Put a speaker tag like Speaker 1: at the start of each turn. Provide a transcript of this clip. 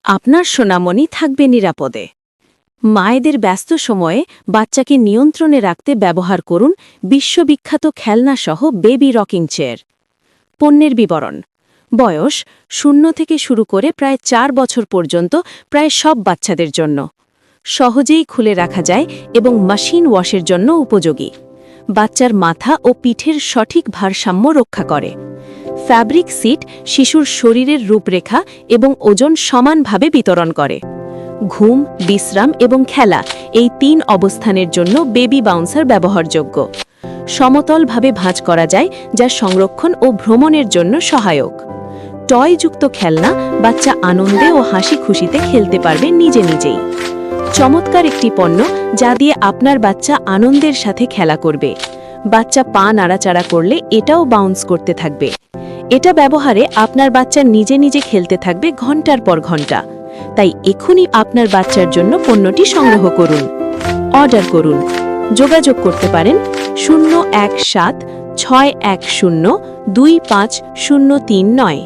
Speaker 1: আপনার সোনামণি থাকবে নিরাপদে। মায়েদের ব্যস্ত সময়ে বাচ্চাকে নিয়ন্ত্রণে রাখতে ব্যবহার করুন বিশ্ববিখ্যাত খেলনাসহ বেবি রকিং চেয়ার। পণ্যের বিবরণ: বয়স 0 থেকে শুরু করে প্রায় 4 বছর পর্যন্ত প্রায় সব বাচ্চাদের জন্য। সহজেই খুলে রাখা যায় এবং মেশিন ওয়াশের জন্য উপযোগী। বাচ্চার মাথা ও পিঠের সঠিক ভারসাম্য রক্ষা করে। ফ্যাব্রিক সিট শিশুর শরীরের রূপরেখা এবং ওজন সমানভাবে বিতরণ করে। ঘুম, বিশ্রাম এবং খেলা এই 3 অবস্থানের জন্য বেবি বাউন্সার ব্যবহারযোগ্য। সমতলভাবে ভাঁজ করা যায়, যা সংরক্ষণ ও ভ্রমণের জন্য সহায়ক। টয়যুক্ত খেলনা বাচ্চা আনন্দে ও হাসি খুশিতে খেলতে পারবে নিজে নিজেই। চমৎকার একটি পণ্য যা দিয়ে আপনার বাচ্চা আনন্দের সাথে খেলা করবে। বাচ্চা পা নাড়াচাড়া করলে এটাও বাউন্স করতে থাকবে। এটা ব্যবহারে আপনার বাচ্চা নিজে নিজে খেলতে থাকবে ঘন্টার পর ঘন্টা। তাই এখনই আপনার বাচ্চার জন্য পণ্যটি সংগ্রহ করুন। অর্ডার করুন। যোগাযোগ করতে পারেন 01761025039।